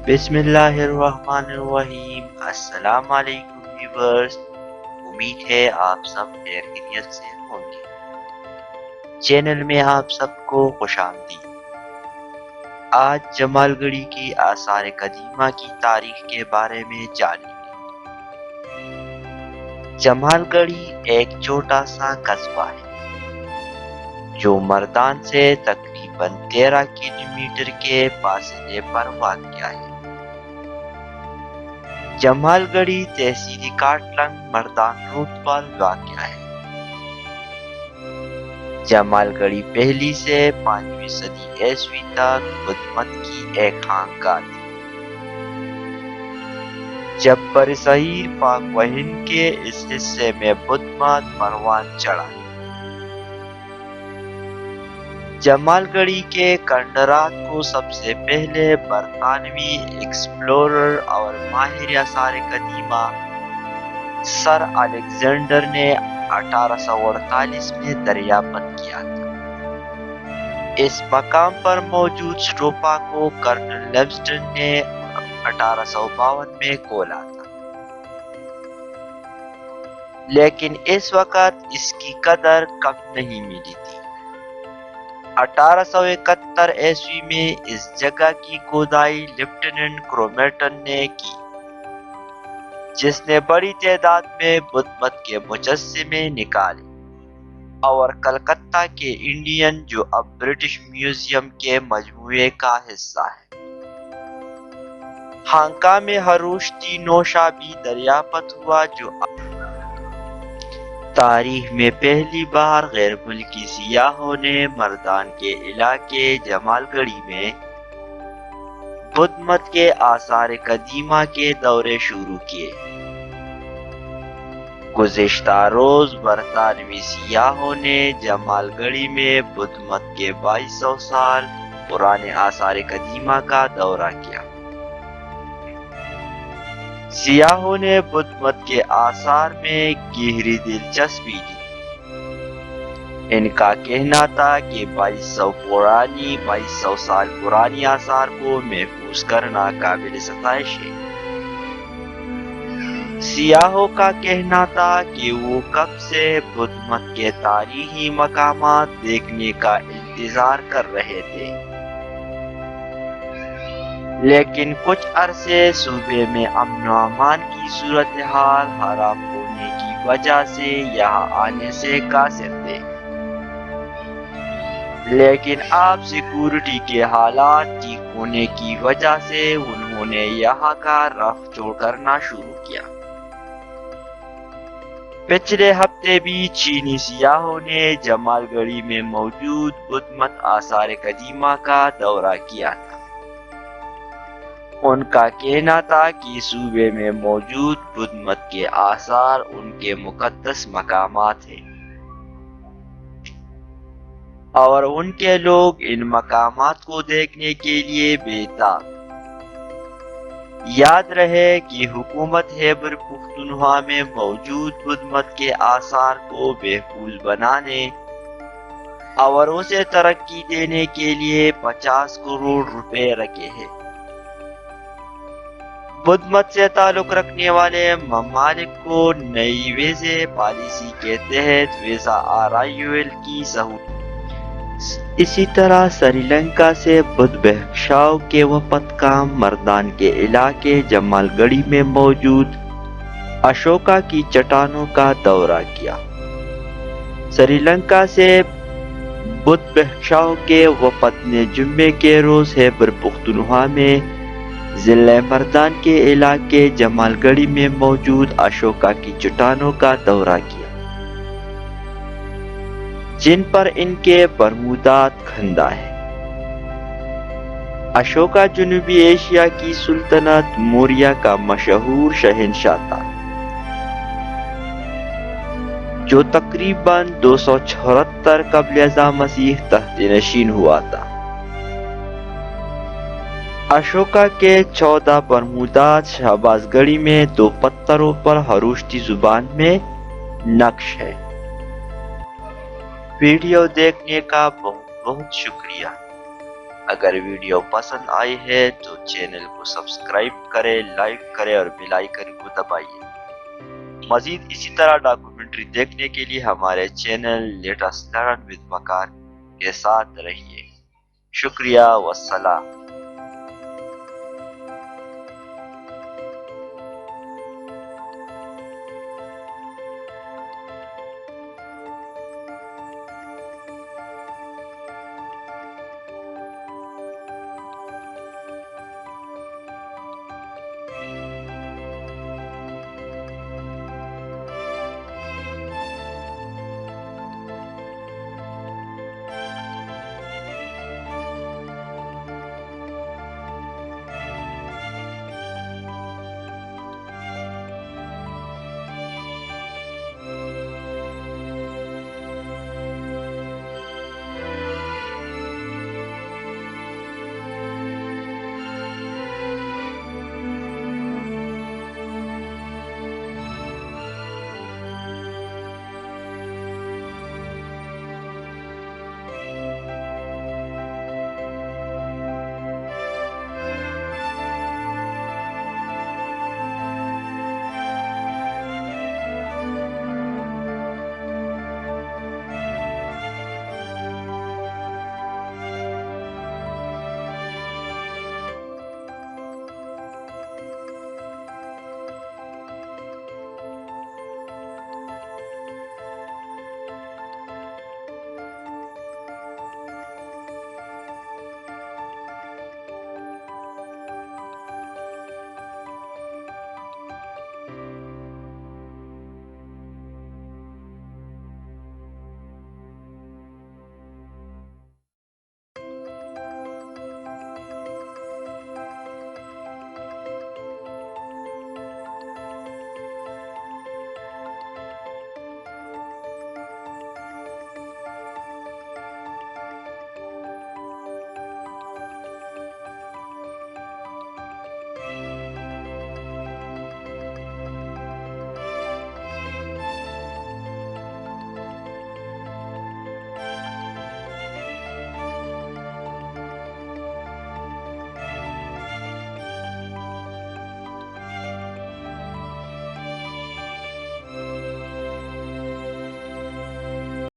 بسم اللہ الرحمن الرحیم۔ السلام علیکم ویورز، امید ہے آپ سب خیر خیریت سے ہوں گے۔ چینل میں آپ سب کو خوش آمدید۔ آج جمال گڑھی کی آثار قدیمہ کی تاریخ کے بارے میں جانیں گے۔ جمال گڑھی ایک چھوٹا سا قصبہ ہے جو مردان سے تقریباً 13 کلومیٹر کے فاصلے پر واقع ہے۔ جمال گڑھی تحصیل کاٹلنگ مردان روڈ پر واقع ہے۔ جمال گڑھی پہلی سے 5ویں صدی عیسوی تک بدھ مت کی ایک خانقاہ تھی۔ جب برصغیر پاک و ہند کے اس حصے میں بدھ مت پروان چڑھا، جمال گڑھی کے کھنڈرات کو سب سے پہلے برطانوی ایکسپلورر اور ماہر آثار قدیمہ سر الیگزینڈر نے 1848 میں دریافت کیا تھا۔ اس مقام پر موجود اسٹوپا کو کرنل لیوسٹن نے 1852 میں کھولا تھا، لیکن اس وقت اس کی قدر کم نہیں ملی تھی۔ 1871 عیسوی میں اس جگہ کی کھدائی لیفٹیننٹ کرومیٹن نے کی، جس نے بڑی تعداد میں بدھ مت کے مجسمے نکالے اور کلکتہ کے انڈین جو اب برٹش میوزیم کے مجموعے کا حصہ ہے۔ خانقاہ میں ہروشتی نوشہ بھی دریافت ہوا، جو تاریخ میں پہلی بار غیر ملکی سیاحوں نے مردان کے علاقے جمال گڑھی میں بدھ مت کے آثار قدیمہ کے دورے شروع کیے۔ گزشتہ روز برطانوی سیاحوں نے جمال گڑھی میں بدھ مت کے 2200 سال پرانے آثار قدیمہ کا دورہ کیا۔ سیاحوں نے بدھ مت کے آثار میں گہری دلچسپی لی۔ ان کا کہنا تھا کہ 2200 سال پرانی آثار کو محفوظ کرنا قابل ستائش ہے۔ سیاحوں کا کہنا تھا کہ وہ کب سے بدھ مت کے تاریخی مقامات دیکھنے کا انتظار کر رہے تھے، لیکن کچھ عرصے صوبے میں امن و امان کی صورتحال خراب ہونے کی وجہ سے یہاں آنے سے قاصر تھے۔ لیکن اب سیکورٹی کے حالات ٹھیک ہونے کی وجہ سے انہوں نے یہاں کا رخ چھوڑ کرنا شروع کیا۔ پچھلے ہفتے بھی چینی سیاحوں نے جمال گڑھی میں موجود بدھ مت آثار قدیمہ کا دورہ کیا تھا۔ ان کا کہنا تھا کہ صوبے میں موجود بدھ مت کے آثار ان کے مقدس مقامات ہیں، اور ان کے لوگ ان مقامات کو دیکھنے کے لیے بے تاب۔ یاد رہے کہ حکومت خیبر پختونخوا میں موجود بدھ مت کے آثار کو محفوظ بنانے اور اسے ترقی دینے کے لیے 50 کروڑ روپے رکھے ہیں۔ بدھ مت سے تعلق رکھنے والے ممالک کو نئی ویزا پالیسی کے تحت ویزا آرائیول کی سہولت۔ اسی طرح سری لنکا سے بدھ بھکشاؤں کے وفد کا مردان کے علاقے جمال گڑھی میں موجود اشوکا کی چٹانوں کا دورہ کیا۔ سری لنکا سے بدھ بھکشاؤں کے وفد نے جمعے کے روز خیبر پختونخوا میں ضلع مردان کے علاقے جمال گڑھی میں موجود اشوکا کی چٹانوں کا دورہ کیا، جن پر ان کے فرمودات خواندہ ہیں۔ اشوکا جنوبی ایشیا کی سلطنت موریہ کا مشہور شہنشاہ تھا، جو تقریباً 274 قبل ازاں مسیح تخت نشین ہوا تھا۔ اشوکا کے 14 فرمودات شہباز گڑھی میں 2 پتھروں پر ہروشتی زبان میں نقش ہے۔ ویڈیو دیکھنے کا بہت بہت شکریہ۔ اگر ویڈیو پسند آئی ہے تو چینل کو سبسکرائب کریں، لائک کریں اور بیل آئیکن کو دبائیے۔ مزید اسی طرح ڈاکومنٹری دیکھنے کے لیے ہمارے channel let us learn with Waqar کے ساتھ رہیے۔ شکریہ والسلام۔